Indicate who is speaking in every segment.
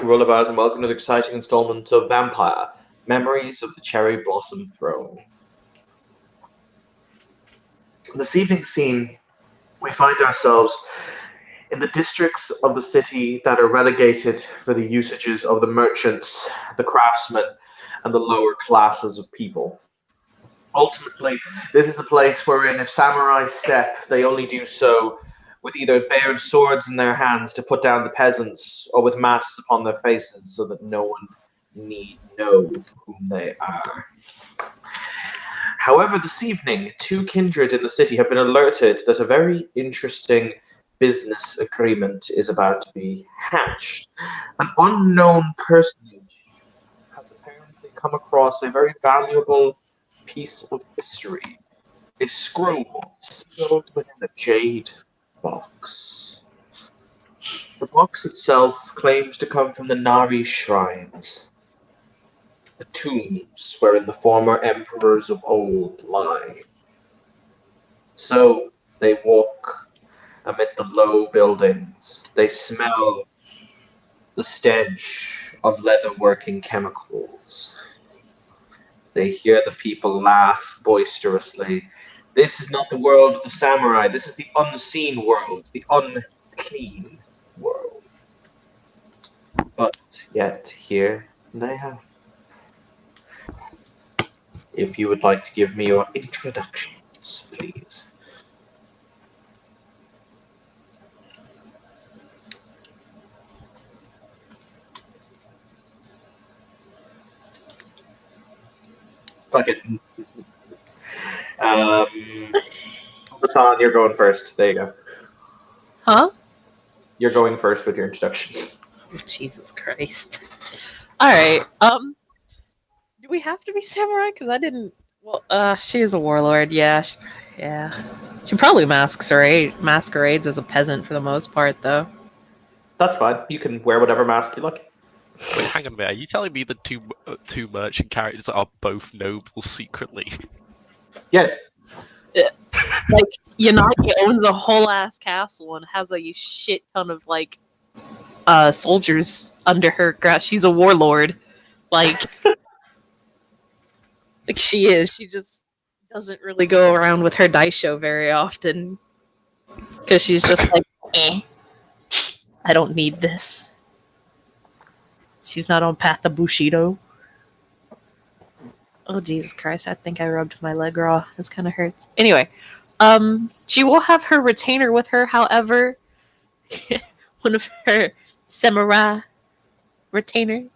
Speaker 1: back, you roll about, and welcome to the exciting installment of Vampire Memories of the Cherry Blossom Throne. In this evening's scene, we find ourselves in the districts of the city that are relegated for the usages of the merchants, the craftsmen, and the lower classes of people. Ultimately, this is a place wherein if samurai step, they only do so with either bared swords in their hands to put down the peasants, or with masks upon their faces so that no one need know whom they are. However, this evening, two kindred in the city have been alerted that a very interesting business agreement is about to be hatched. An unknown personage has apparently come across a very valuable piece of history, a scroll sealed within a jade box. The box itself claims to come from the Nari shrines, the tombs wherein the former emperors of old lie. So they walk amid the low buildings. They smell the stench of leather-working chemicals. They hear the people laugh boisterously. This is not the world of the samurai. This is the unseen world, the unclean world. But yet here they are. If you would like to give me your introductions, please. Fuck it. Baton, you're going first. There you go.
Speaker 2: Huh?
Speaker 1: You're going first with your introduction.
Speaker 2: Jesus Christ. Alright, do we have to be samurai? Because I didn't... Well, she is a warlord, yeah. Yeah. She probably masquerades as a peasant for the most part, though.
Speaker 1: That's fine. You can wear whatever mask you like.
Speaker 3: Wait, hang on a minute. Are you telling me the two merchant characters are both nobles secretly?
Speaker 1: Yes.
Speaker 2: Like, Yanagi owns a whole ass castle and has a shit ton of, like, soldiers under her grasp. She's a warlord. Like she is. She just doesn't really go around with her daisho very often. Because she's just like, I don't need this. She's not on Path of Bushido. Oh, Jesus Christ. I think I rubbed my leg raw. This kind of hurts. Anyway, she will have her retainer with her. However, one of her samurai retainers.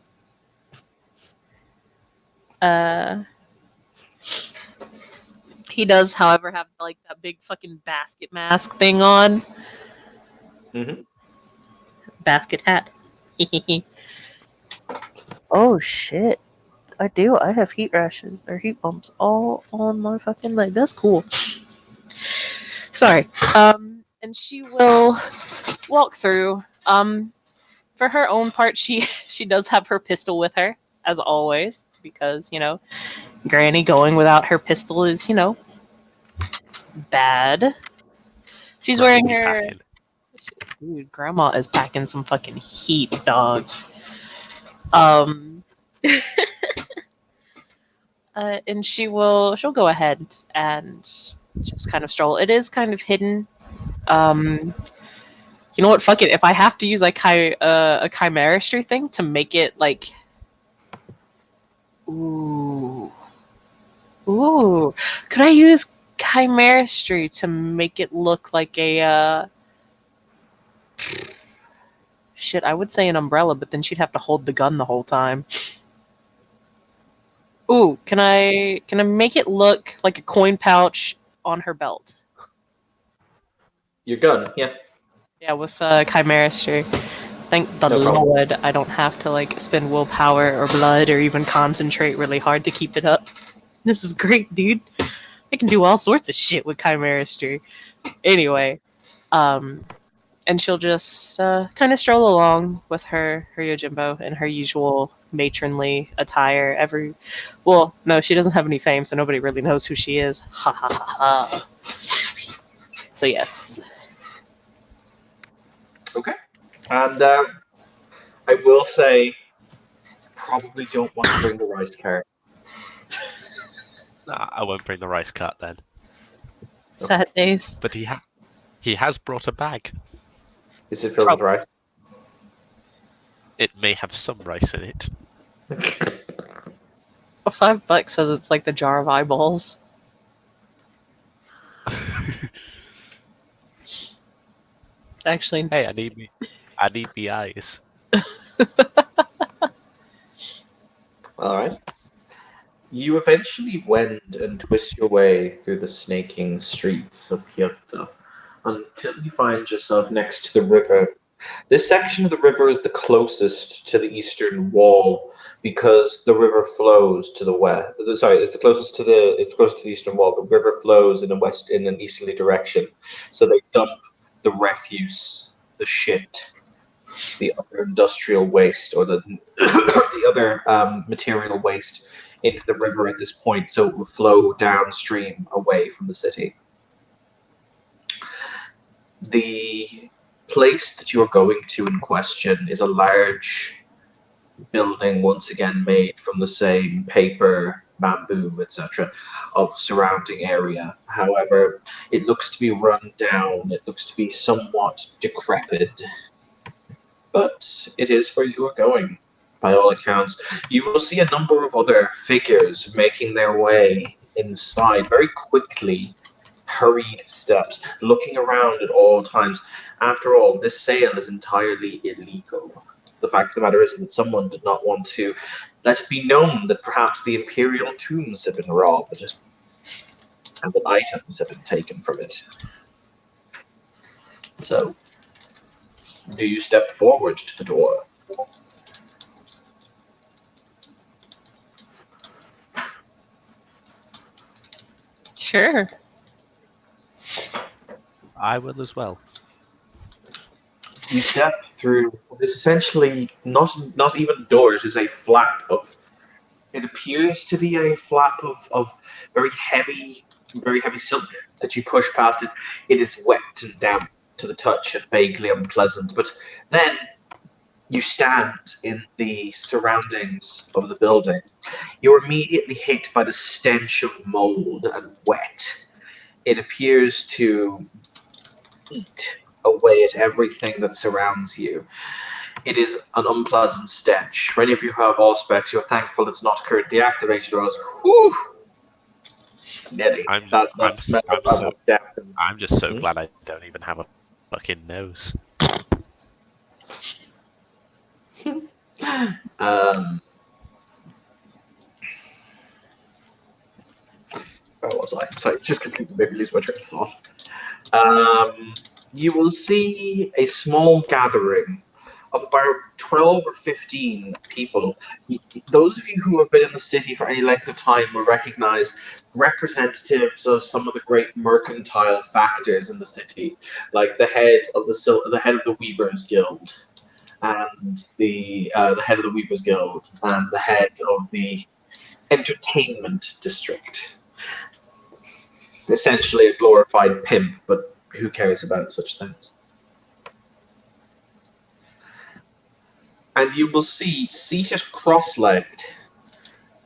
Speaker 2: He does, however, have like that big fucking basket mask thing on.
Speaker 1: Mm-hmm.
Speaker 2: Basket hat. Oh shit. I do. I have heat rashes or heat bumps all on my fucking leg. That's cool. Sorry. And she will walk through. For her own part, she does have her pistol with her, as always, because, Granny going without her pistol is, bad. She's wearing her...
Speaker 3: Packing.
Speaker 2: Dude, Grandma is packing some fucking heat, dog. And she'll go ahead and just kind of stroll. It is kind of hidden. You know what? Fuck it. If I have to use a chimera thing to make it like, ooh, could I use chimera to make it look like a shit? I would say an umbrella, but then she'd have to hold the gun the whole time. Ooh, can I make it look like a coin pouch on her belt?
Speaker 1: Your gun, yeah.
Speaker 2: Yeah, with chimera. Thank the
Speaker 1: No problem.
Speaker 2: Lord, I don't have to like spend willpower or blood or even concentrate really hard to keep it up. This is great, dude. I can do all sorts of shit with chimera. Anyway, and she'll just kind of stroll along with her Yojimbo in her usual matronly attire. Well, no, she doesn't have any fame, so nobody really knows who she is. Ha ha ha ha. So yes.
Speaker 1: Okay. And I will say, probably don't want to bring the rice cart.
Speaker 3: Nah, I won't bring the rice cart then.
Speaker 2: Sad days.
Speaker 3: But he has brought a bag.
Speaker 1: Is it filled with rice?
Speaker 3: It may have some rice in it.
Speaker 2: Well, $5 says it's like the jar of eyeballs. Actually,
Speaker 3: Hey, I need me eyes.
Speaker 1: All right. You eventually wend and twist your way through the snaking streets of Kyoto until you find yourself next to the river. This section of the river is the closest to the eastern wall because the river flows to the west. Sorry, it's closest to the eastern wall. The river flows in an easterly direction, so they dump the refuse, the shit, the other industrial waste, or the other material waste into the river at this point, so it will flow downstream away from the city. The place that you are going to in question is a large building, once again made from the same paper, bamboo, etc., of surrounding area. However, it looks to be run down, it looks to be somewhat decrepit, but it is where you are going. By all accounts, you will see a number of other figures making their way inside very quickly, hurried steps, looking around at all times. After all, this sale is entirely illegal. The fact of the matter is that someone did not want to let it be known that perhaps the imperial tombs had been robbed and that items had been taken from it. So, do you step forward to the door?
Speaker 2: sure.
Speaker 3: I will as well.
Speaker 1: You step through what is essentially not even doors, is a flap of, it appears to be a flap of very heavy silk that you push past it. It is wet and damp to the touch and vaguely unpleasant, but then you stand in the surroundings of the building. You're immediately hit by the stench of mold and wet. It appears to eat away at everything that surrounds you. It is an unpleasant stench. For any of you who have all specs, you're thankful it's not currently activated, or else, whew, Nettie,
Speaker 3: I'm
Speaker 1: that smell of death.
Speaker 3: I'm just so
Speaker 1: Hmm?
Speaker 3: glad I don't even have a fucking nose.
Speaker 1: Um, where was I? Sorry, just completely made me lose my train of thought. You will see a small gathering of about 12 or 15 people. Those of you who have been in the city for any length of time will recognize representatives of some of the great mercantile factors in the city, like the head of the Weavers Guild, and the head of the Weavers Guild, and the head of the entertainment district. Essentially, a glorified pimp, but who cares about such things? And you will see seated cross-legged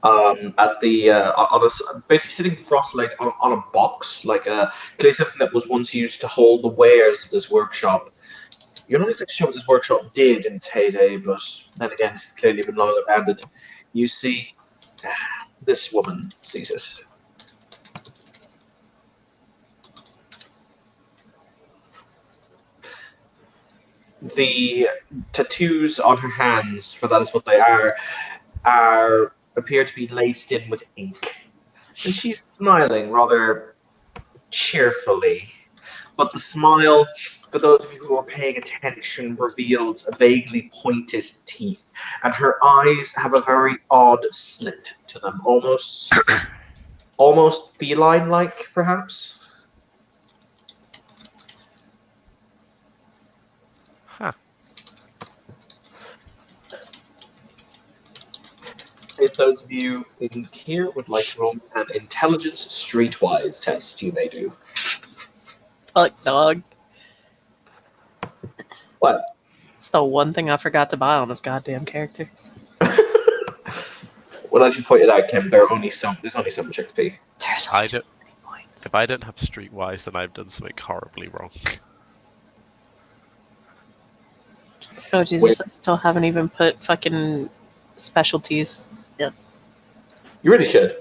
Speaker 1: at the basically sitting cross-legged on a box, like clearly something that was once used to hold the wares of this workshop. You're not exactly sure what this workshop did in its heyday, but then again, it's clearly been long abandoned. You see this woman seated. The tattoos on her hands, for that is what they are appear to be laced in with ink, and she's smiling rather cheerfully. But the smile, for those of you who are paying attention, reveals vaguely pointed teeth, and her eyes have a very odd slit to them, almost feline-like, perhaps.
Speaker 3: Huh.
Speaker 1: If those of you in here would like to roll an intelligence streetwise test, you may do.
Speaker 2: Fuck, dog.
Speaker 1: What?
Speaker 2: It's the one thing I forgot to buy on this goddamn character.
Speaker 1: Well, as you pointed out, Kim, there's only so much XP.
Speaker 2: There's
Speaker 3: I
Speaker 2: only so
Speaker 3: don't.
Speaker 2: many points.
Speaker 3: If I don't have Streetwise, then I've done something horribly wrong.
Speaker 2: Oh Jesus! I still haven't even put fucking specialties.
Speaker 1: You really should.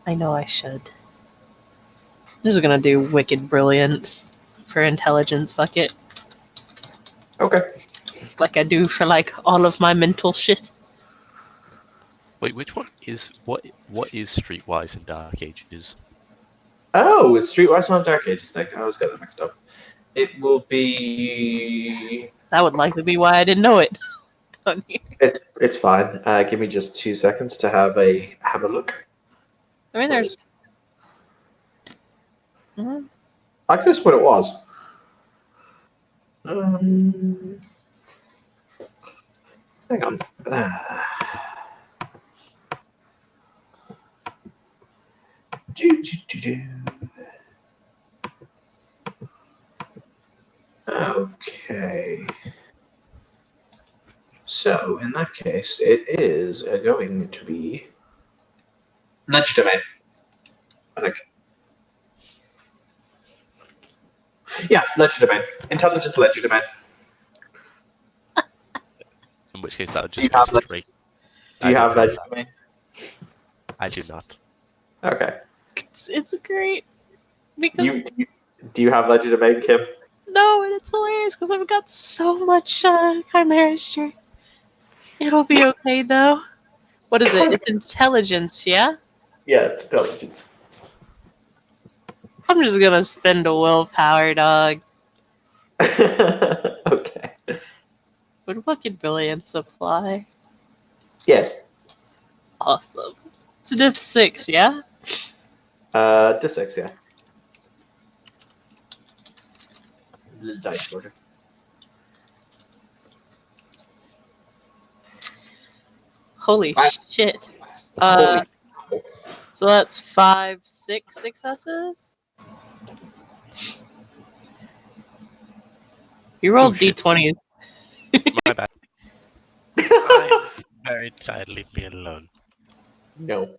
Speaker 2: I know I should. I'm just gonna do wicked brilliance for intelligence. Fuck it,
Speaker 1: Okay.
Speaker 2: like I do for like all of my mental shit.
Speaker 3: Wait, which one is what? What is Streetwise in Dark Ages?
Speaker 1: Oh, it's Streetwise on Dark Ages thing. I always get that mixed up. It will be.
Speaker 2: That would likely be why I didn't know it. On here.
Speaker 1: It's fine. Give me just 2 seconds to have a look.
Speaker 2: I mean, there's. Mhm.
Speaker 1: I could have sworn it was. Hang on. Do. Okay. So, in that case, it is going to be Ledger Domain, I think. Yeah, Ledger Domain. Intelligence Ledger Domain.
Speaker 3: In which case, that would
Speaker 1: Do you
Speaker 3: just
Speaker 1: have
Speaker 3: be straight.
Speaker 1: Do you
Speaker 3: I don't
Speaker 1: have
Speaker 3: know
Speaker 1: Ledger
Speaker 3: that.
Speaker 1: Domain?
Speaker 3: I do not.
Speaker 1: Okay.
Speaker 2: It's great because
Speaker 1: Do you have Ledger Domain, Kim?
Speaker 2: no, and it's hilarious because I've got so much chimera. It'll be okay though. What is it? It's intelligence, yeah?
Speaker 1: Yeah, it's intelligence.
Speaker 2: I'm just gonna spend a willpower, dog.
Speaker 1: Okay.
Speaker 2: Would wicked brilliance apply?
Speaker 1: Yes.
Speaker 2: Awesome. It's a diff 6, yeah?
Speaker 1: Div 6, yeah. Little dice order.
Speaker 2: Holy
Speaker 1: Wow.
Speaker 2: shit.
Speaker 1: Holy.
Speaker 2: So that's 5, 6 successes? You rolled
Speaker 3: shit.
Speaker 2: d20s.
Speaker 3: My bad. I'm very tired. Leave me alone.
Speaker 1: No.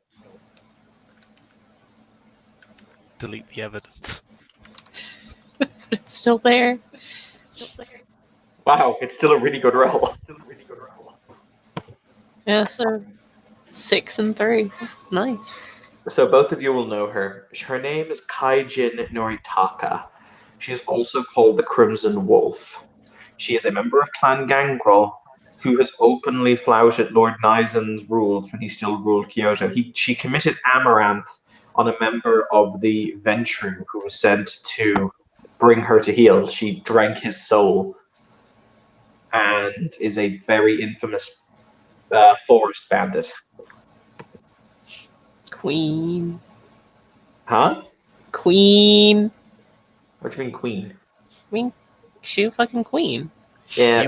Speaker 3: Delete the evidence.
Speaker 2: It's still there.
Speaker 1: Wow, it's still a really good roll.
Speaker 2: Yeah, so 6 and 3. That's nice.
Speaker 1: So both of you will know her. Her name is Kaijin Noritaka. She is also called the Crimson Wolf. She is a member of Clan Gangrel, who has openly flouted Lord Nizen's rules when he still ruled Kyoto. She committed amaranth on a member of the Ventru who was sent to bring her to heal. She drank his soul and is a very infamous forest bandit.
Speaker 2: Queen.
Speaker 1: Huh?
Speaker 2: Queen.
Speaker 1: What do you mean, queen?
Speaker 2: I mean, she a fucking queen.
Speaker 1: Yeah.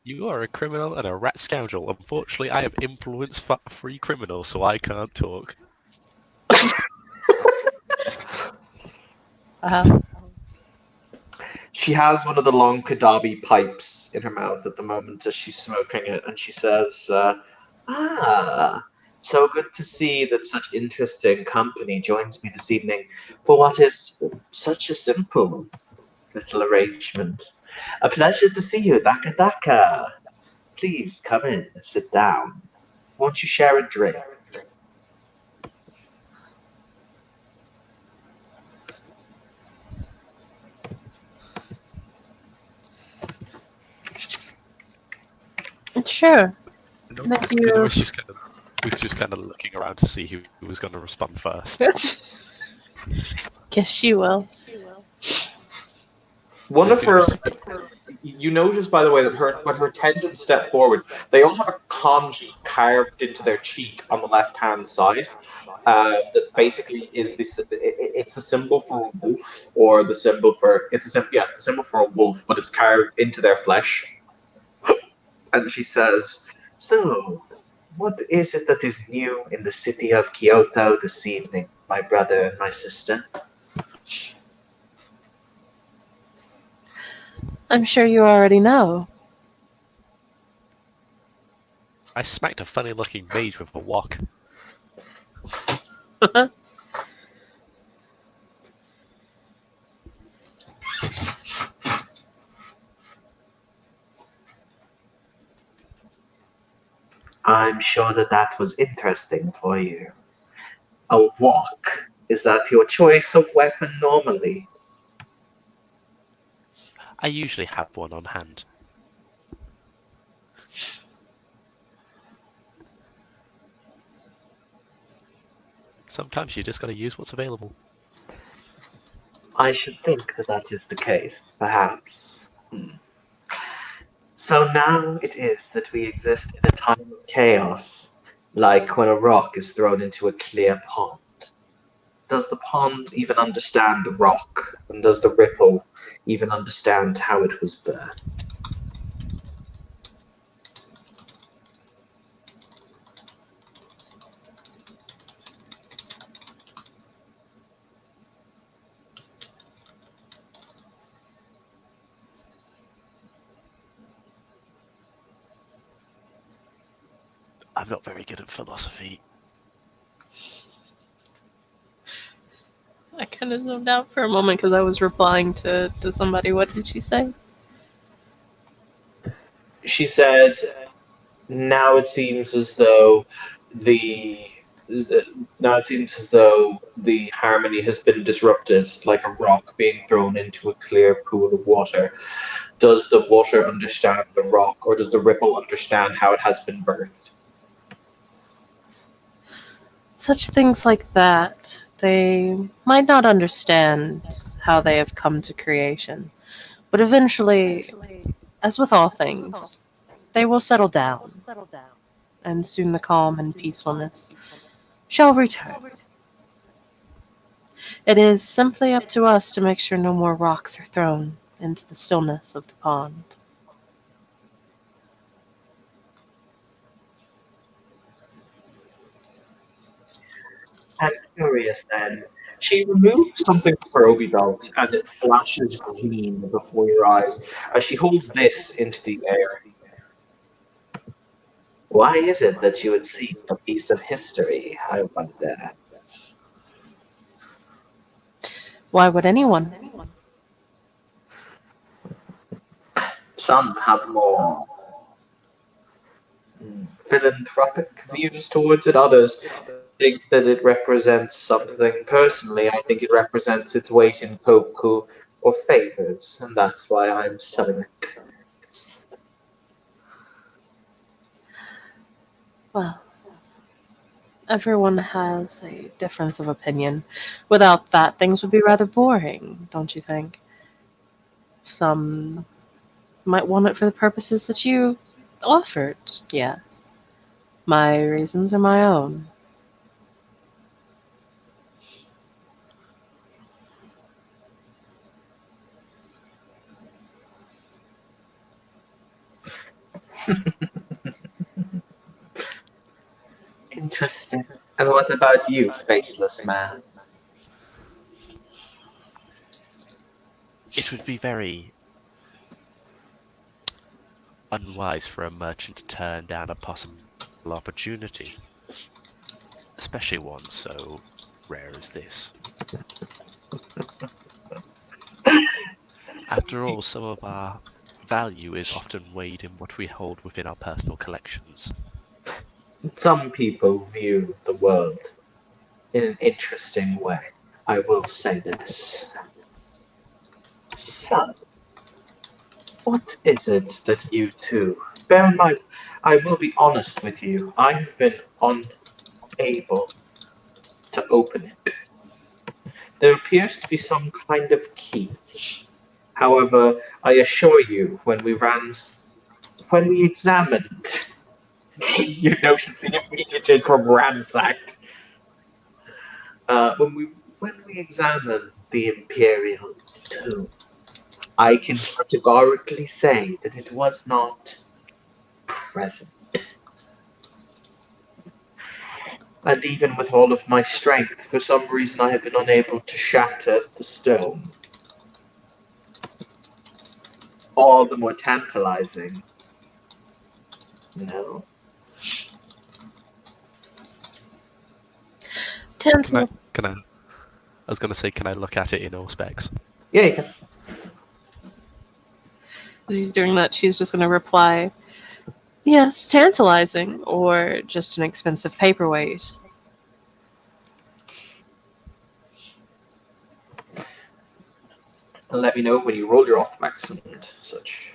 Speaker 3: You are a criminal and a rat scoundrel. Unfortunately, I am influence-free criminal, so I can't talk.
Speaker 1: She has one of the long Kadabi pipes in her mouth at the moment as she's smoking it, and she says, so good to see that such interesting company joins me this evening for what is such a simple little arrangement. A pleasure to see you, Daka Daka. Please come in and sit down. Won't you share a drink?
Speaker 2: Sure.
Speaker 3: No,
Speaker 2: Thank
Speaker 3: no,
Speaker 2: you.
Speaker 3: was just kind of looking around to see who was going to respond first.
Speaker 2: Guess she will.
Speaker 1: One
Speaker 3: As
Speaker 1: of
Speaker 3: soon
Speaker 1: her,
Speaker 3: as-
Speaker 1: you notice, by the way, that when her attendants step forward, they all have a kanji carved into their cheek on the left-hand side. That basically is this. It's the symbol for a wolf, or the symbol for it's the symbol for a wolf, but it's carved into their flesh. And she says, "So, what is it that is new in the city of Kyoto this evening, my brother and my sister?"
Speaker 2: I'm sure you already know.
Speaker 3: I smacked a funny-looking mage with a wok.
Speaker 1: I'm sure that that was interesting for you. A wok. Is that your choice of weapon normally?
Speaker 3: I usually have one on hand. Sometimes you just gotta use what's available.
Speaker 1: I should think that that is the case, perhaps. So now it is that we exist in a time of chaos, like when a rock is thrown into a clear pond. Does the pond even understand the rock? And does the ripple even understand how it was birthed?
Speaker 3: I'm not very good at philosophy.
Speaker 2: I kind of zoned out for a moment because I was replying to somebody. What did she say?
Speaker 1: She said, now it seems as though the now it seems as though the harmony has been disrupted, like a rock being thrown into a clear pool of water. Does the water understand the rock, or does the ripple understand how it has been birthed?
Speaker 2: Such things like that, they might not understand how they have come to creation, but eventually, as with all things, they will settle down, and soon the calm and peacefulness shall return. It is simply up to us to make sure no more rocks are thrown into the stillness of the pond.
Speaker 1: I'm curious then. She removes something from her obi belt and it flashes green before your eyes as she holds this into the air. Why is it that you would seek a piece of history, I wonder?
Speaker 2: Why would anyone?
Speaker 1: Some have more philanthropic views towards it, others think that it represents something. Personally, I think it represents its weight in koku or favors, and that's why I'm selling it.
Speaker 2: Well, everyone has a difference of opinion. Without that, things would be rather boring, don't you think? Some might want it for the purposes that you offered, yes. My reasons are my own.
Speaker 1: Interesting. And what about you, faceless man?
Speaker 3: It would be very unwise for a merchant to turn down a possible opportunity, especially one so rare as this.
Speaker 1: Some,
Speaker 3: After all, some of our value is often weighed in what we hold within our personal collections.
Speaker 1: some people view the world in an interesting way. I will say this. So, what is it that you two? Bear in mind, I will be honest with you. I have been unable to open it. There appears to be some kind of key. However, I assure you, when we examined, you notice the immediate from ransacked. When we examined the Imperial tomb, I can categorically say that it was not present. And even with all of my strength, for some reason I have been unable to shatter the stone. All the more tantalizing. No.
Speaker 3: Can I?
Speaker 2: Tantal.
Speaker 3: Can I? I was going to say, can I look at it in all specs?
Speaker 1: Yeah, you can.
Speaker 2: As he's doing that, she's just going to reply, yes, tantalizing, or just an expensive paperweight.
Speaker 1: And let me know when you roll your Othmax and such.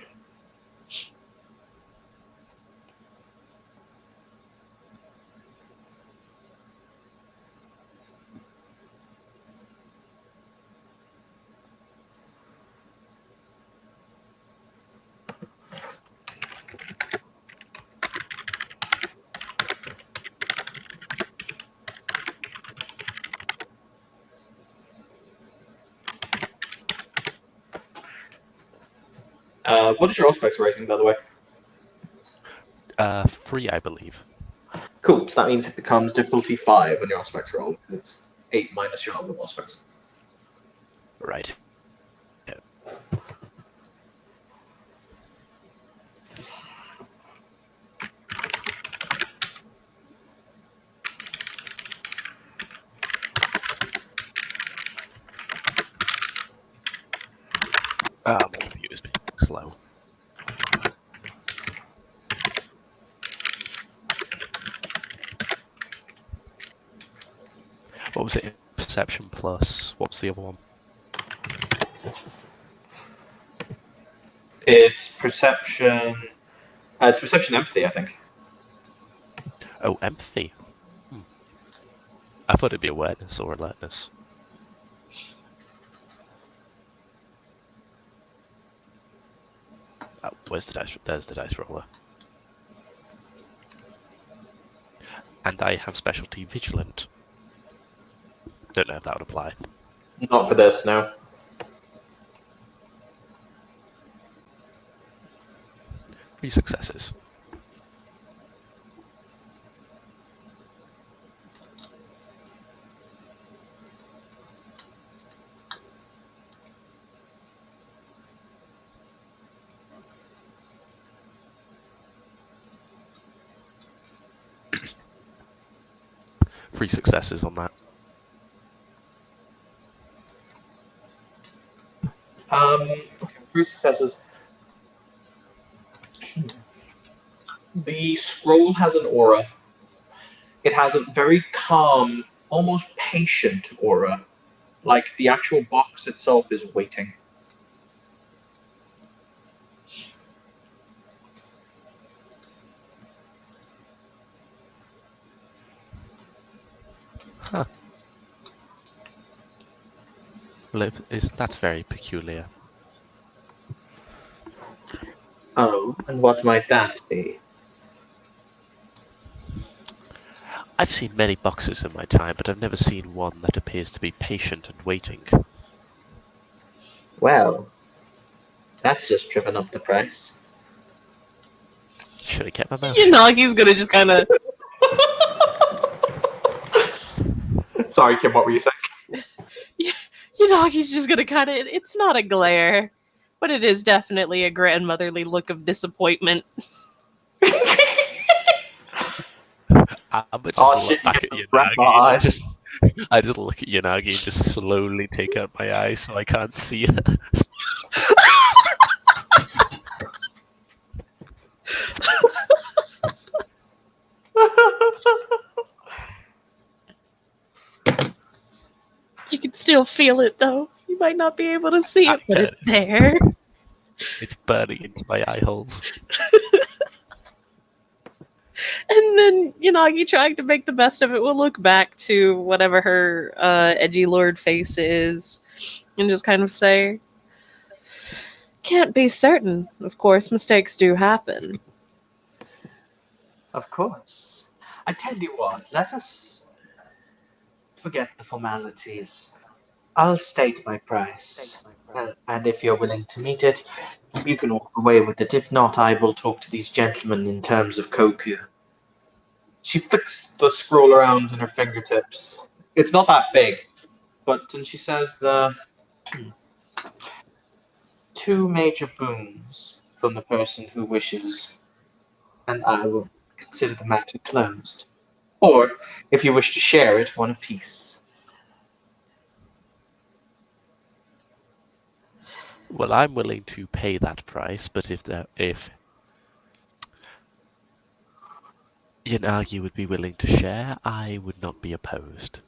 Speaker 1: What is your Othmax rating, by the way?
Speaker 3: 3, I believe.
Speaker 1: Cool. So that means it becomes difficulty 5 on your Othmax roll. It's 8 minus your normal Othmax.
Speaker 3: Right. Yeah. My computer's being slow. What was it? Perception plus. What was the other one?
Speaker 1: It's perception. It's perception empathy, I think.
Speaker 3: Oh, empathy. Hmm. I thought it'd be awareness or alertness. Oh, where's the dice? There's the dice roller. And I have specialty vigilant. Don't know if that would apply.
Speaker 1: Not for this, no.
Speaker 3: 3 successes. Three successes on that.
Speaker 1: Okay, 3 successes. The scroll has an aura. It has a very calm, almost patient aura. Like the actual box itself is waiting.
Speaker 3: Huh. Well, that's very peculiar.
Speaker 1: Oh, and what might that be?
Speaker 3: I've seen many boxes in my time, but I've never seen one that appears to be patient and waiting.
Speaker 1: Well, that's just driven up the price.
Speaker 3: Should have kept my mouth shut.
Speaker 2: Yanagi's going to just kind of.
Speaker 1: Sorry, Kim, what were you saying?
Speaker 2: Yanagi's just going to kind of. It's not a glare, but it is definitely a grandmotherly look of disappointment.
Speaker 3: I'm just
Speaker 1: Oh
Speaker 3: look
Speaker 1: shit, you
Speaker 3: back
Speaker 1: get
Speaker 3: at
Speaker 1: those grandma
Speaker 3: Yanagi and
Speaker 1: eyes.
Speaker 3: I just look at Yanagi and just slowly take out my eyes so I can't see her.
Speaker 2: You can still feel it, though. You might not be able to see
Speaker 3: I
Speaker 2: it, but
Speaker 3: can.
Speaker 2: it's there.
Speaker 3: It's burning into my eye holes.
Speaker 2: And then Yanagi, trying to make the best of it, will look back to whatever her edgy lord face is and just kind of say, can't be certain. Of course, mistakes do happen.
Speaker 1: Of course. I tell you what, let us forget the formalities. I'll state my price. And if you're willing to meet it, you can walk away with it. If not, I will talk to these gentlemen in terms of Koku. She flicks the scroll around in her fingertips. It's not that big, but and she says, two major boons from the person who wishes, and I will consider the matter closed. Or, if you wish to share it, one apiece.
Speaker 3: Well, I'm willing to pay that price, but if Yanagi would be willing to share, I would not be opposed.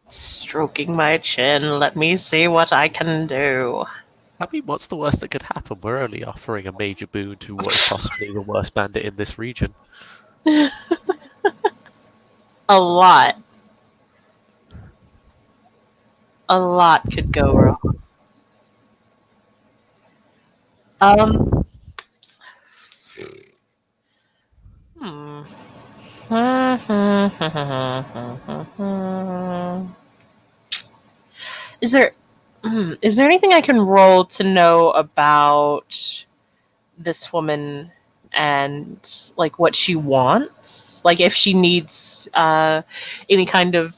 Speaker 2: Stroking my chin. Let me see what I can do.
Speaker 3: I mean, what's the worst that could happen? We're only offering a major boon to what is possibly the worst bandit in this region.
Speaker 2: A lot. A lot could go wrong. Um. Hmm. Is there is there anything I can roll to know about this woman and like what she wants? Like if she needs any kind of,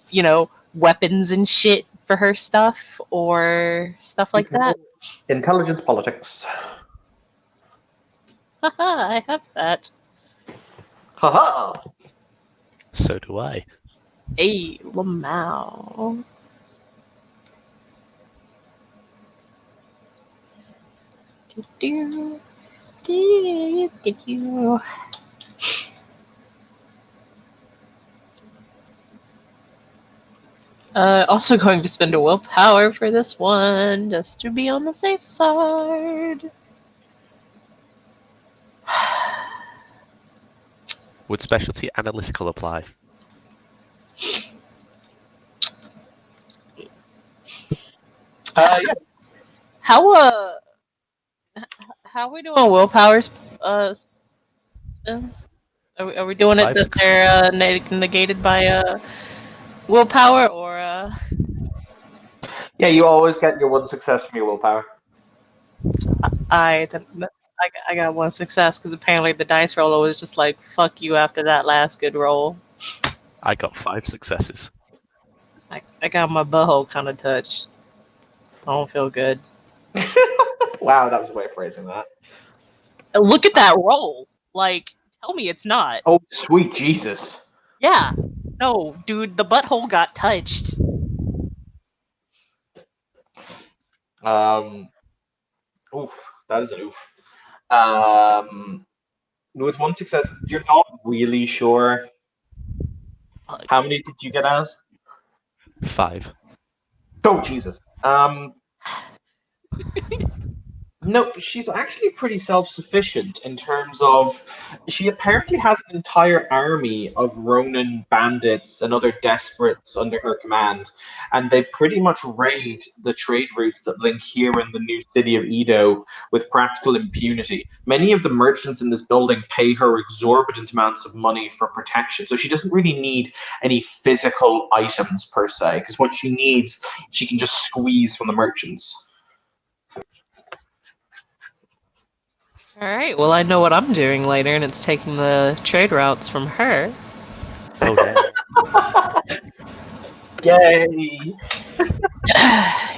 Speaker 2: weapons and shit for her stuff or stuff
Speaker 1: You
Speaker 2: like
Speaker 1: can
Speaker 2: that?
Speaker 1: roll intelligence politics.
Speaker 2: Haha, I have that.
Speaker 1: Haha!
Speaker 3: So do I.
Speaker 2: Hey, Lamau. Do, do, do, do. Also going to spend a willpower for this one, just to be on the safe side.
Speaker 3: Would specialty analytical apply?
Speaker 1: Yes.
Speaker 2: How how are we doing willpower spins? Are we doing it
Speaker 3: Five
Speaker 2: that
Speaker 3: success.
Speaker 2: they're negated by willpower or
Speaker 1: Yeah, you always get your one success from your willpower.
Speaker 2: I got one success because apparently the dice roller was just like fuck you after that last good roll.
Speaker 3: I got 5 successes.
Speaker 2: I got my butthole kind of touched. I don't feel good.
Speaker 1: Wow, that was a way of phrasing that.
Speaker 2: Look at that roll. Like, tell me it's not.
Speaker 1: Oh, sweet Jesus.
Speaker 2: Yeah. No, dude, the butthole got touched.
Speaker 1: Oof, that is an oof. With one success, you're not really sure. How many did you get as?
Speaker 3: 5.
Speaker 1: Oh, Jesus. No, she's actually pretty self-sufficient in terms of she apparently has an entire army of Ronin bandits and other desperates under her command, and they pretty much raid the trade routes that link here in the new city of Edo with practical impunity. Many of the merchants in this building pay her exorbitant amounts of money for protection, so she doesn't really need any physical items per se, because what she needs, she can just squeeze from the merchants.
Speaker 2: Alright, well, I know what I'm doing later, and it's taking the trade routes from her.
Speaker 3: Oh, yeah.
Speaker 1: Yay!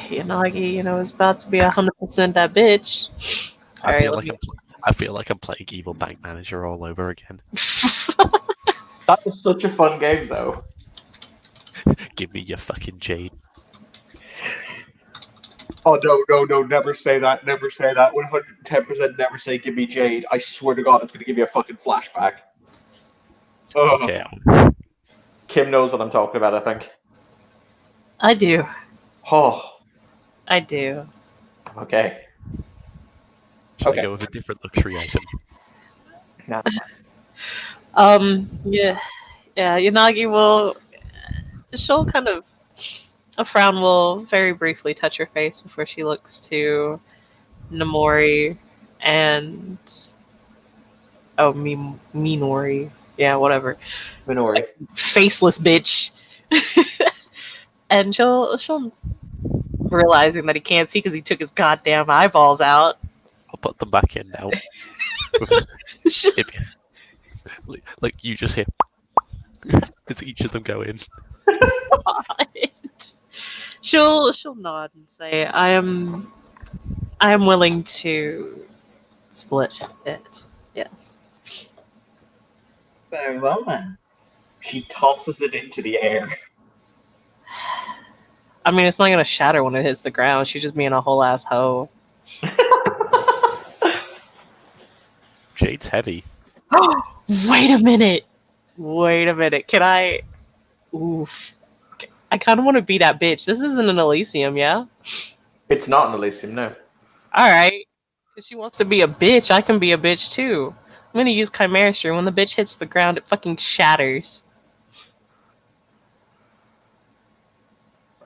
Speaker 2: Yanagi, is about to be 100% that bitch.
Speaker 3: I
Speaker 2: Alright,
Speaker 3: feel
Speaker 2: let
Speaker 3: like
Speaker 2: me.
Speaker 3: I feel like I'm playing Evil Bank Manager all over again.
Speaker 1: That was such a fun game, though.
Speaker 3: Give me your fucking jade.
Speaker 1: Oh, no, no, no, never say that, never say that. 110% never say give me Jade. I swear to God, it's going to give me a fucking flashback. Ugh.
Speaker 3: Okay,
Speaker 1: Kim knows what I'm talking about, I think.
Speaker 2: I do.
Speaker 1: Oh,
Speaker 2: I do.
Speaker 1: okay.
Speaker 3: should I
Speaker 1: Okay.
Speaker 3: go with a different luxury item?
Speaker 1: Nah.
Speaker 2: Yeah. Yeah, Yanagi will. She'll kind of. A frown will very briefly touch her face before she looks to Namori and. Oh, Minori. Yeah, whatever.
Speaker 1: Minori.
Speaker 2: Faceless bitch. And she'll realizing that he can't see because he took his goddamn eyeballs out.
Speaker 3: I'll put them back in now. With
Speaker 2: She'll-
Speaker 3: hippies. Like you just hear as each of them go in.
Speaker 2: She'll nod and say, I am willing to split it. Yes.
Speaker 1: Very well then. She tosses it into the air.
Speaker 2: I mean, it's not gonna shatter when it hits the ground. She's just being a whole ass hoe.
Speaker 3: Jade's heavy.
Speaker 2: Wait a minute. Wait a minute. Can I? Oof. I kind of want to be that bitch. This isn't an Elysium, yeah?
Speaker 1: It's not an Elysium, no.
Speaker 2: Alright. If she wants to be a bitch, I can be a bitch too. I'm gonna use Chimera. When the bitch hits the ground, it fucking shatters.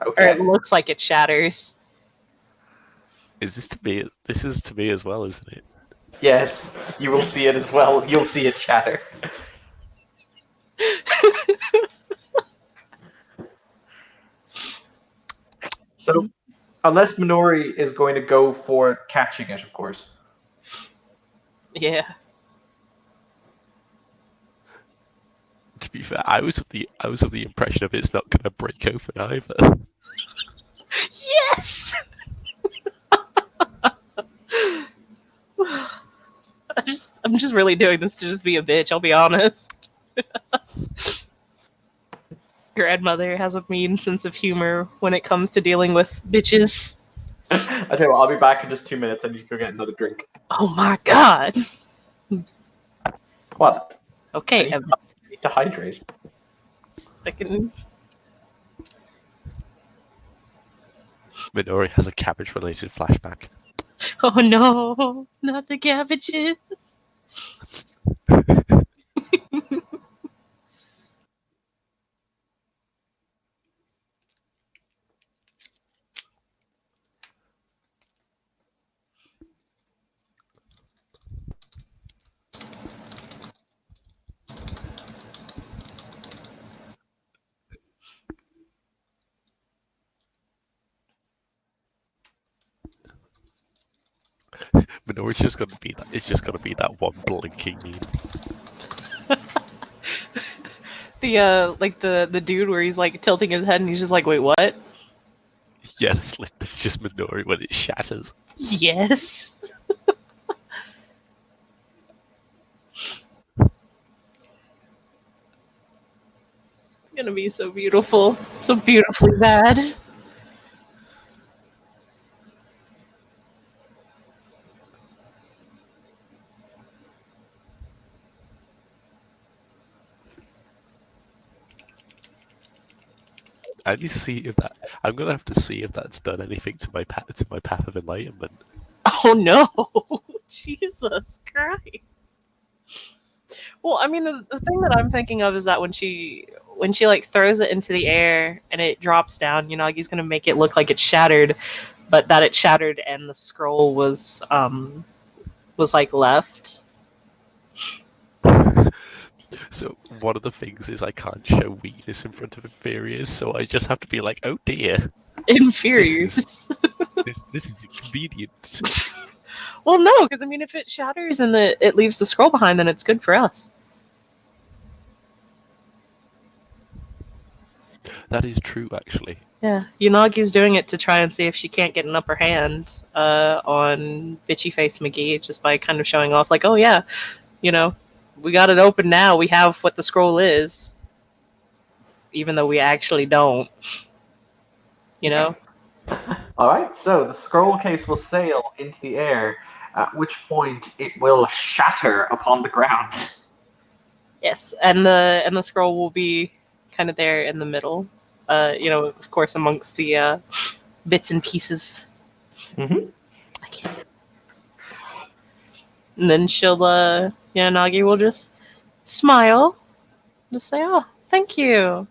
Speaker 2: Or
Speaker 1: Okay.
Speaker 2: it looks like it shatters.
Speaker 3: Is this to me? This is to me as well, isn't it?
Speaker 1: Yes, you will see it as well. You'll see it shatter. So, unless Minori is going to go for catching it, of course.
Speaker 2: Yeah.
Speaker 3: To be fair, I was of the impression of it's not going to break open either.
Speaker 2: Yes! I'm just really doing this to just be a bitch, I'll be honest. Grandmother has a mean sense of humor when it comes to dealing with bitches.
Speaker 1: I tell you what, I'll be back in just 2 minutes. I need to go get another drink.
Speaker 2: Oh my god.
Speaker 1: What?
Speaker 2: Okay,
Speaker 1: I need to hydrate.
Speaker 2: I can.
Speaker 3: Minori has a cabbage-related flashback.
Speaker 2: Oh no, not the cabbages.
Speaker 3: Minori's just going to be that. It's just going to be that one blinking meme.
Speaker 2: The like the dude where he's like tilting his head and he's just like, wait, what?
Speaker 3: Yeah, it's just Minori when it shatters.
Speaker 2: Yes. It's gonna be so beautiful, so beautifully bad.
Speaker 3: I need to see if that. I'm gonna have to see if that's done anything to my path of enlightenment.
Speaker 2: Oh no, Jesus Christ. Well, I mean, the thing that I'm thinking of is that when she like throws it into the air and it drops down, you know, like he's gonna make it look like it's shattered, but that it shattered and the scroll was like left.
Speaker 3: So one of the things is I can't show weakness in front of inferiors, so I just have to be like, oh dear,
Speaker 2: Inferiors.
Speaker 3: this is inconvenient.
Speaker 2: Well, no, because I mean, if it shatters and it leaves the scroll behind, then it's good for us.
Speaker 3: That is true, actually.
Speaker 2: Yeah, Unagi's doing it to try and see if she can't get an upper hand on Bitchy Face McGee, just by kind of showing off, like, oh yeah, you know, we got it open now. We have what the scroll is, even though we actually don't. You know.
Speaker 1: All right, so the scroll case will sail into the air, at which point it will shatter upon the ground.
Speaker 2: Yes, and the scroll will be kind of there in the middle. You know, of course, amongst the bits and pieces.
Speaker 1: Mm-hmm.
Speaker 2: I can't. And then she'll, Nagi will just smile, just say, "Oh, thank you,"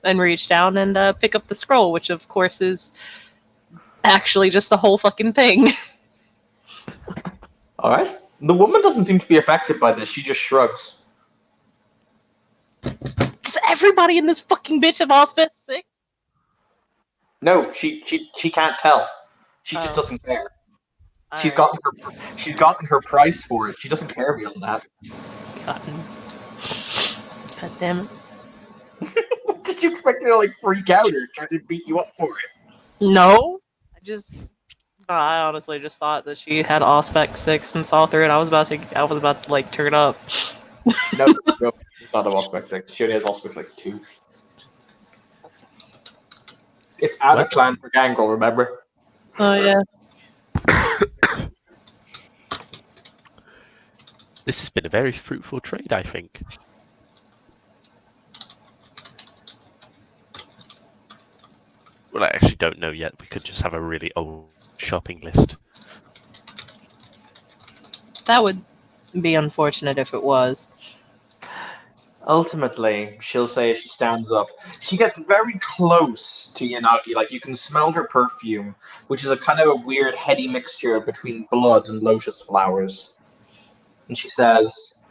Speaker 2: and reach down and pick up the scroll, which of course is actually just the whole fucking thing.
Speaker 1: All right. The woman doesn't seem to be affected by this. She just shrugs.
Speaker 2: Does everybody in this fucking bitch have Auspice 6?
Speaker 1: No, she can't tell. She just
Speaker 2: Oh.
Speaker 1: doesn't care. She's
Speaker 2: Alright.
Speaker 1: gotten her price for it. She doesn't care beyond that.
Speaker 2: Cotton. God damn it.
Speaker 1: Did you expect her to like freak out or try to beat you up for it?
Speaker 2: No, I honestly just thought that she had Aspect 6 and saw through it. I was about to like turn up.
Speaker 1: No, no, it's not of Aspect 6. She only has Aspect like 2. It's out of
Speaker 3: Well,
Speaker 1: clan for Gangrel, remember?
Speaker 2: Oh yeah.
Speaker 3: this has been a very fruitful trade, I think. Well, I actually don't know yet. We could just have a really old shopping list.
Speaker 2: That would be unfortunate if it was.
Speaker 1: Ultimately, she'll say as she stands up. She gets very close to Yanagi, like you can smell her perfume, which is a kind of a weird, heady mixture between blood and lotus flowers. And she says,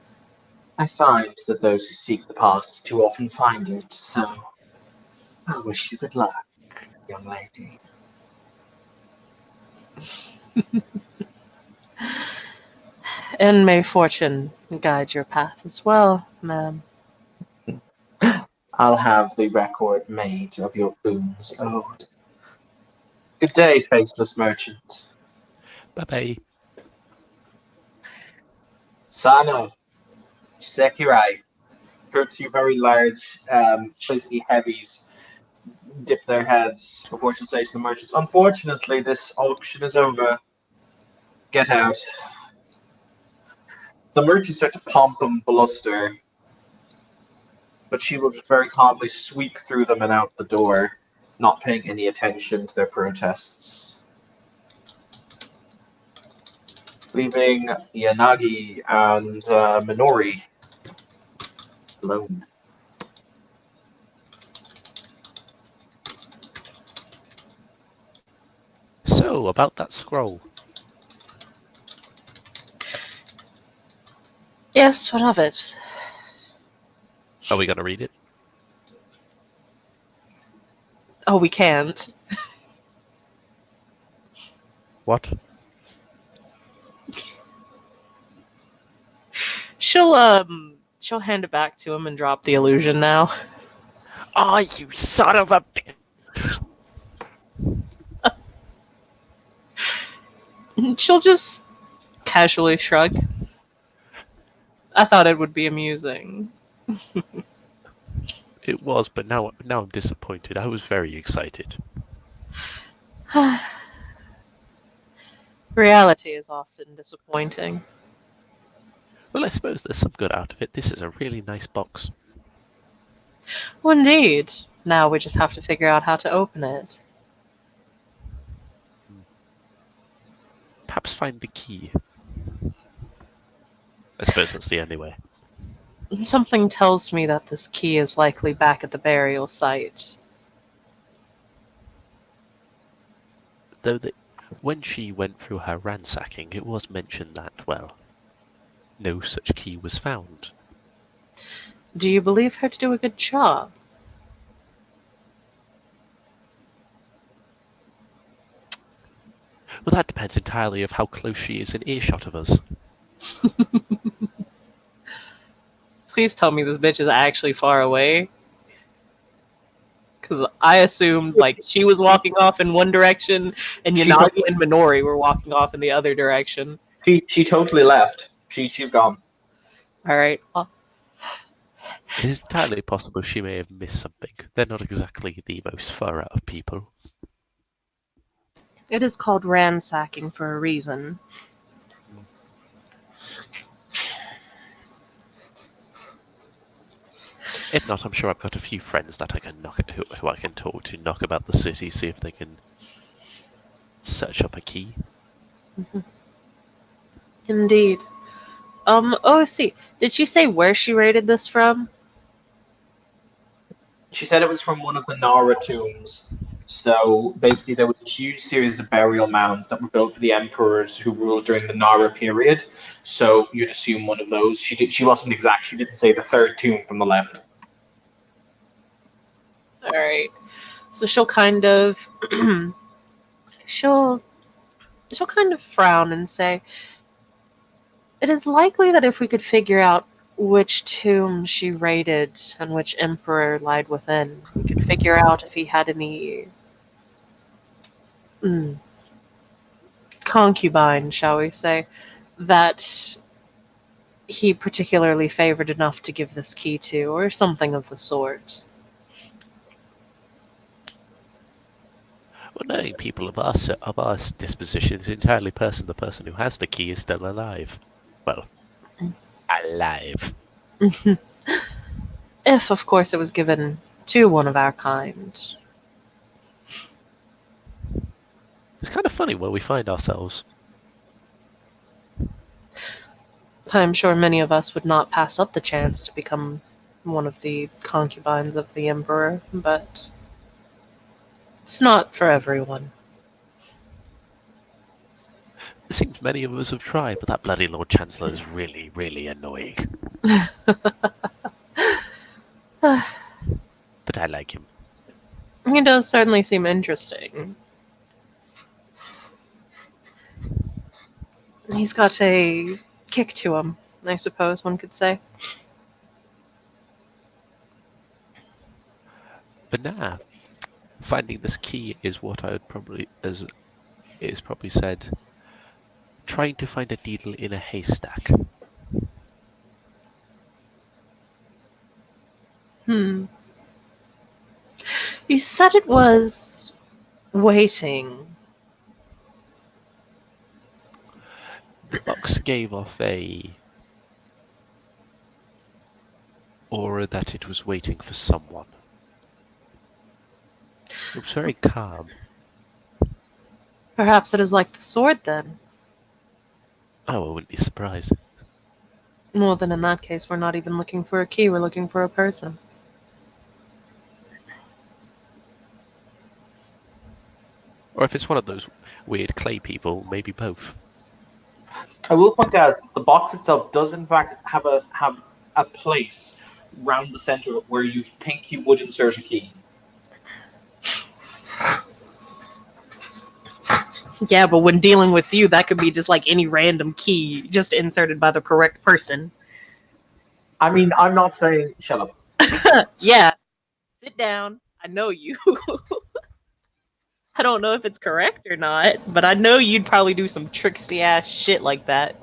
Speaker 1: I find that those who seek the past too often find it, so I wish you good luck, young lady.
Speaker 2: And may fortune guide your path as well, ma'am.
Speaker 1: I'll have the record made of your boons owed. Good day, faceless merchant.
Speaker 3: Bye bye.
Speaker 1: Sano, Sekirai. Two very large, basically heavies, dip their heads before she'll say to the merchants, unfortunately, this auction is over. Get out. The merchants start to pomp and bluster, but she will just very calmly sweep through them and out the door, not paying any attention to their protests. Leaving Yanagi and Minori alone.
Speaker 3: So, about that scroll.
Speaker 2: Yes, what of it?
Speaker 3: Are we going to read it?
Speaker 2: Oh, we can't.
Speaker 3: What?
Speaker 2: She'll hand it back to him and drop the illusion now.
Speaker 3: Oh, you son of a bitch!
Speaker 2: She'll just casually shrug. I thought it would be amusing.
Speaker 3: It was, but now I'm disappointed. I was very excited.
Speaker 2: Reality is often disappointing.
Speaker 3: Well, I suppose there's some good out of it. This is a really nice box.
Speaker 2: Well, indeed. Now we just have to figure out how to open it.
Speaker 3: Perhaps find the key. I suppose that's the only way.
Speaker 2: Something tells me that this key is likely back at the burial site.
Speaker 3: Though when she went through her ransacking, it was mentioned that, well, no such key was found.
Speaker 2: Do you believe her to do a good job?
Speaker 3: Well, that depends entirely of how close she is in earshot of us.
Speaker 2: Please tell me this bitch is actually far away. Because I assumed like she was walking off in one direction and
Speaker 1: She
Speaker 2: Yanagi and Minori were walking off in the other direction.
Speaker 1: she totally left. She's gone.
Speaker 2: All right. Well,
Speaker 3: It is entirely possible she may have missed something. They're not exactly the most far out of people.
Speaker 2: it is called ransacking for a reason.
Speaker 3: If not, I'm sure I've got a few friends that I can who I can talk to, knock about the city, see if they can search up a key.
Speaker 2: Indeed. Oh, let's see. Did she say where she raided this from?
Speaker 1: She said it was from one of the Nara tombs. So basically, there was a huge series of burial mounds that were built for the emperors who ruled during the Nara period. So you'd assume one of those. She wasn't exact. She didn't say the third tomb from the left.
Speaker 2: All right. So she'll kind of she'll she'll kind of frown and say, "It is likely that if we could figure out which tomb she raided and which emperor lied within. We could figure out if he had any mm, concubine, shall we say, that he particularly favored enough to give this key to, or something of the sort.
Speaker 3: Well, knowing people of our disposition is entirely personal. The person who has the key is still alive. Well, alive.
Speaker 2: If, of course, it was given to one of our kind.
Speaker 3: It's kind of funny where we find ourselves.
Speaker 2: I'm sure many of us would not pass up the chance to become one of the concubines of the Emperor, but it's not for everyone.
Speaker 3: It seems many of us have tried, but that bloody Lord Chancellor is really, really annoying. But I like him.
Speaker 2: He does certainly seem interesting. He's got a kick to him, I suppose one could say.
Speaker 3: But now, finding this key is what I would probably, as it is probably said, trying to find a needle in a haystack.
Speaker 2: Hmm. You said it was waiting.
Speaker 3: The box gave off a aura that it was waiting for someone. It was very calm.
Speaker 2: Perhaps it is like the sword, then.
Speaker 3: Oh, I wouldn't be surprised.
Speaker 2: Well, then in that case, we're not even looking for a key, we're looking for a person.
Speaker 3: Or if it's one of those weird clay people, maybe both.
Speaker 1: I will point out the box itself does in fact have a place round the center where you think you would insert a key.
Speaker 2: Yeah, but when dealing with you, that could be just like any random key just inserted by the correct person.
Speaker 1: I mean, I'm not saying shut up.
Speaker 2: Yeah, sit down. I know you. I don't know if it's correct or not, but I know you'd probably do some tricksy ass shit like that.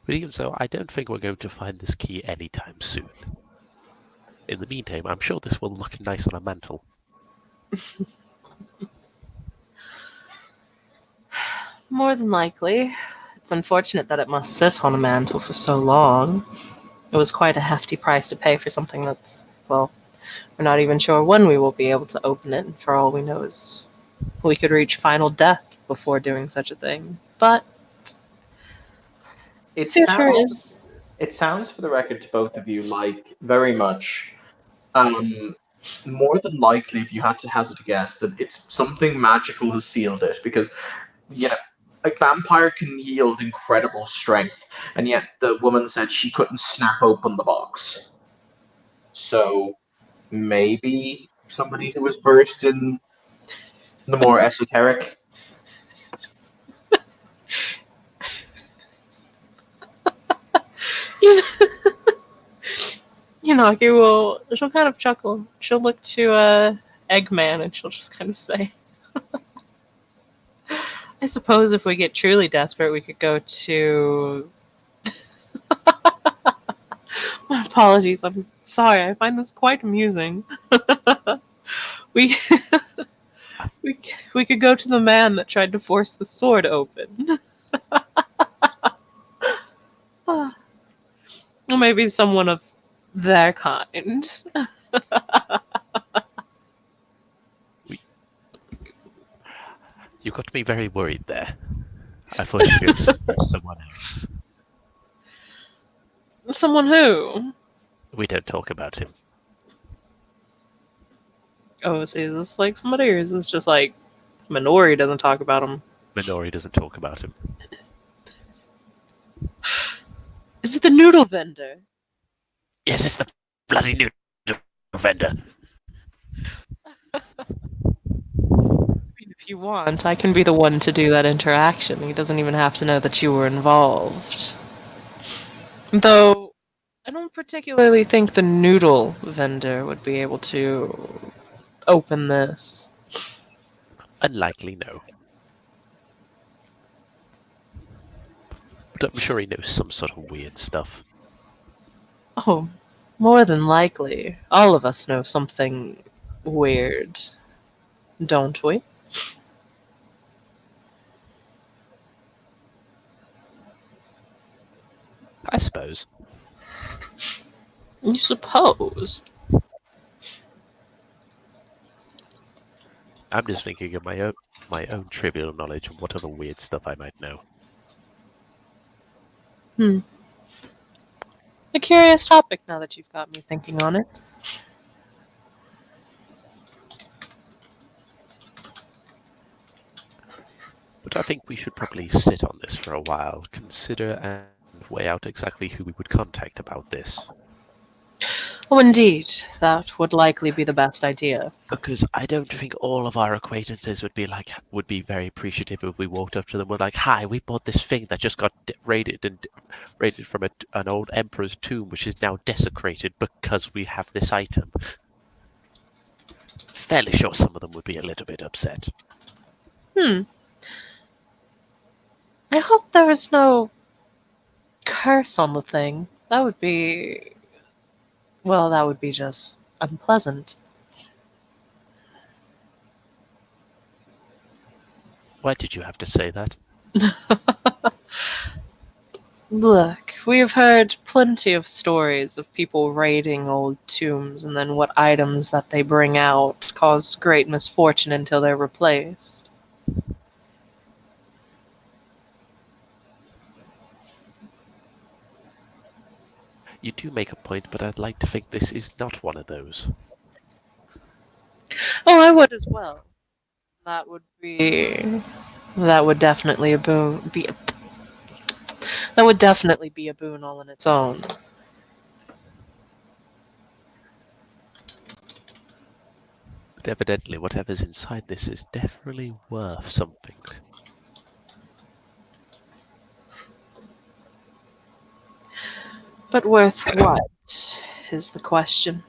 Speaker 3: But even so, I don't think we're going to find this key anytime soon. In the meantime, I'm sure this will look nice on a mantle.
Speaker 2: More than likely. It's unfortunate that it must sit on a mantle for so long. It was quite a hefty price to pay for something that's, well, we're not even sure when we will be able to open it, and for all we know is we could reach final death before doing such a thing. But
Speaker 1: It
Speaker 2: future
Speaker 1: sounds
Speaker 2: is
Speaker 1: it sounds for the record to both of you like very much more than likely, if you had to hazard a guess, that it's something magical has sealed it. Because, yeah, a vampire can yield incredible strength, and yet the woman said she couldn't snap open the box. So maybe somebody who was versed in the more esoteric.
Speaker 2: you Yanagi will she'll kind of chuckle. She'll look to Eggman and she'll just kind of say, I suppose if we get truly desperate we could go to my apologies, I'm sorry, I find this quite amusing. we we we could go to the man that tried to force the sword open. Or maybe someone of their kind.
Speaker 3: You got me very worried there. I thought you were going to suggest someone else.
Speaker 2: Someone who?
Speaker 3: We don't talk about him.
Speaker 2: Oh, so is this like somebody, or is this just like Minori doesn't talk about him?
Speaker 3: Minori doesn't talk about him.
Speaker 2: Is it the noodle vendor?
Speaker 3: Yes, it's the bloody noodle vendor.
Speaker 2: I mean, if you want, I can be the one to do that interaction. He doesn't even have to know that you were involved. Though, I don't particularly think the noodle vendor would be able to open this.
Speaker 3: Unlikely, no. But I'm sure he knows some sort of weird stuff.
Speaker 2: Oh, more than likely. All of us know something weird, don't we?
Speaker 3: I suppose.
Speaker 2: You suppose.
Speaker 3: I'm just thinking of my own trivial knowledge and what other weird stuff I might know.
Speaker 2: Hmm. A curious topic now that you've got me thinking on it.
Speaker 3: But I think we should probably sit on this for a while, consider and weigh out exactly who we would contact about this.
Speaker 2: Oh, indeed. That would likely be the best idea.
Speaker 3: Because I don't think all of our acquaintances would be very appreciative if we walked up to them and were like, "Hi, we bought this thing that just got raided from an old emperor's tomb, which is now desecrated because we have this item." Fairly sure some of them would be a little bit upset.
Speaker 2: Hmm. I hope there is no curse on the thing. That would be. Well, that would be just unpleasant.
Speaker 3: Why did you have to say that?
Speaker 2: Look, we've heard plenty of stories of people raiding old tombs and then what items that they bring out cause great misfortune until they're replaced.
Speaker 3: You do make a point, but I'd like to think this is not one of those.
Speaker 2: Oh, I would as well. That would be. That would definitely a boon. That would definitely be a boon all on its own.
Speaker 3: But evidently, whatever's inside this is definitely worth something.
Speaker 2: But worth what is the question.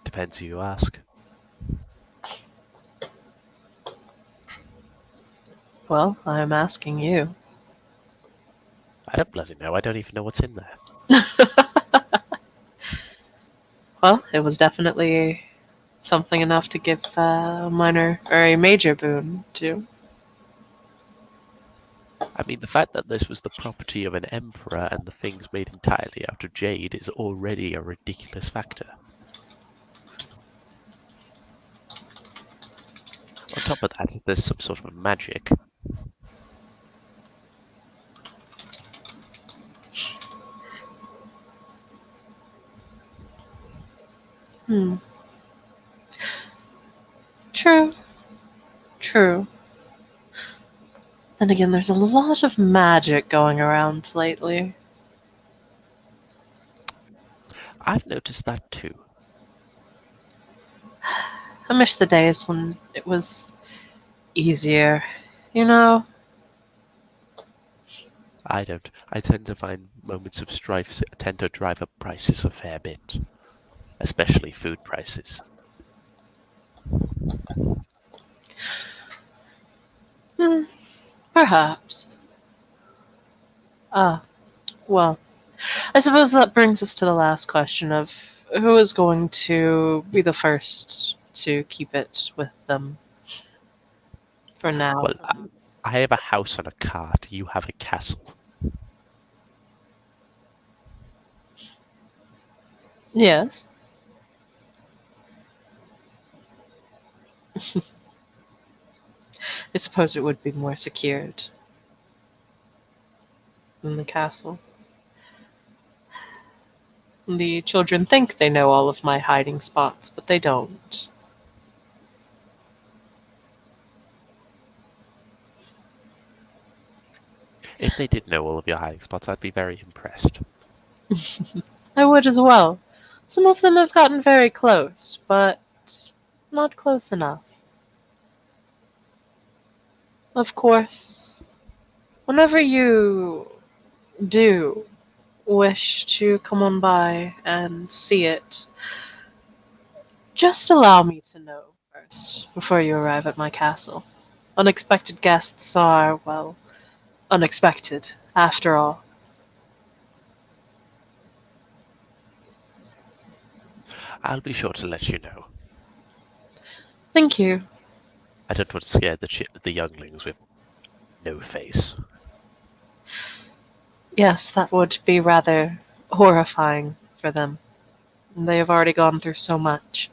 Speaker 3: Depends who you ask.
Speaker 2: Well, I'm asking you.
Speaker 3: I don't bloody know. I don't even know what's in there.
Speaker 2: Well, it was definitely something enough to give a minor or a major boon to.
Speaker 3: I mean, the fact that this was the property of an emperor and the thing's made entirely out of jade is already a ridiculous factor. On top of that, there's some sort of magic.
Speaker 2: Hmm. True. True. Then again, there's a lot of magic going around lately.
Speaker 3: I've noticed that too.
Speaker 2: I miss the days when it was easier, you know?
Speaker 3: I don't. I tend to find moments of strife tend to drive up prices a fair bit, especially food prices.
Speaker 2: Hmm, perhaps. Ah, well, I suppose that brings us to the last question of who is going to be the first to keep it with them for now.
Speaker 3: Well, I have a house on a cart. You have a castle.
Speaker 2: Yes. I suppose it would be more secured than the castle. The children think they know all of my hiding spots, but they don't.
Speaker 3: If they did know all of your hiding spots, I'd be very impressed.
Speaker 2: I would as well. Some of them have gotten very close, but not close enough. Of course, whenever you do wish to come on by and see it, just allow me to know first before you arrive at my castle. Unexpected guests are, well, unexpected, after all.
Speaker 3: I'll be sure to let you know.
Speaker 2: Thank you.
Speaker 3: I don't want to scare the younglings with no face.
Speaker 2: Yes, that would be rather horrifying for them. They have already gone through so much.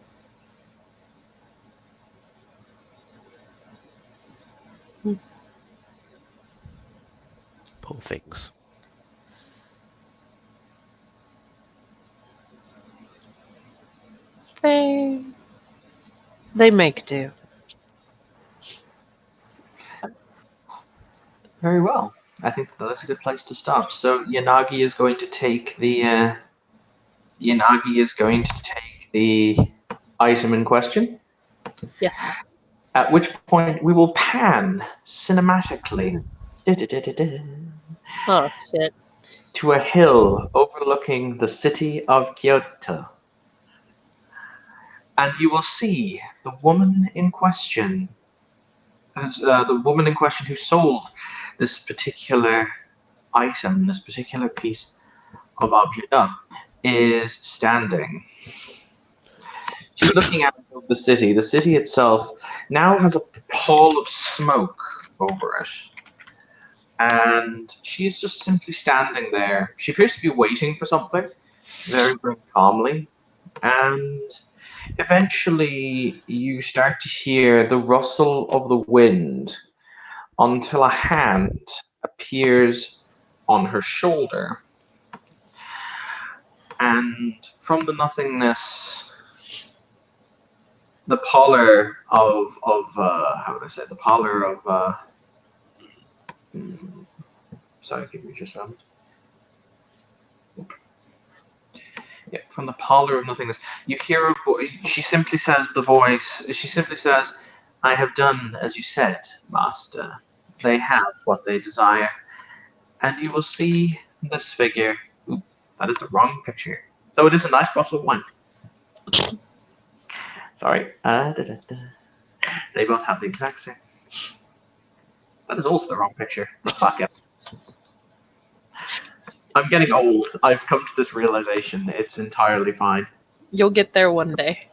Speaker 3: Poor things.
Speaker 2: They they make do.
Speaker 1: Very well. I think that's a good place to stop. So Yanagi is going to take the item in question.
Speaker 2: Yes.
Speaker 1: At which point we will pan cinematically
Speaker 2: Oh shit.
Speaker 1: to a hill overlooking the city of Kyoto. And you will see the woman in question, the woman in question who sold this particular item, this particular piece of object, is standing. She's looking out of the city. The city itself now has a pall of smoke over it. And she's just simply standing there. She appears to be waiting for something, very, very calmly. And eventually, you start to hear the rustle of the wind until a hand appears on her shoulder. And from the nothingness, the pallor of how would I say, the pallor of sorry, give me just a moment. Yeah, from the pallor of nothingness, you hear a voice. She simply says, the voice. She simply says, "I have done as you said, master. They have what they desire, and you will see this figure." Ooh, that is the wrong picture. Though it is a nice bottle of wine. Sorry. They both have the exact same. That is also the wrong picture. The fuck it. I'm getting old. I've come to this realization. It's entirely fine.
Speaker 2: You'll get there one day.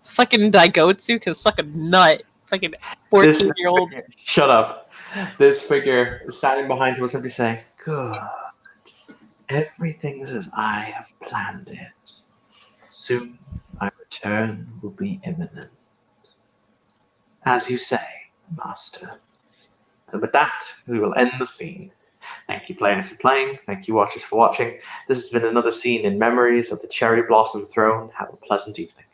Speaker 2: Fucking Daigotsu can suck a nut. Fucking
Speaker 1: This
Speaker 2: 14-year-old.
Speaker 1: figure, shut up. This figure standing behind him will simply say, "Good. Everything is as I have planned it. Soon my return will be imminent. As you say, master." And with that, we will end the scene. Thank you, players, for playing. Thank you, watchers, for watching. This has been another scene in Memories of the Cherry Blossom Throne. Have a pleasant evening.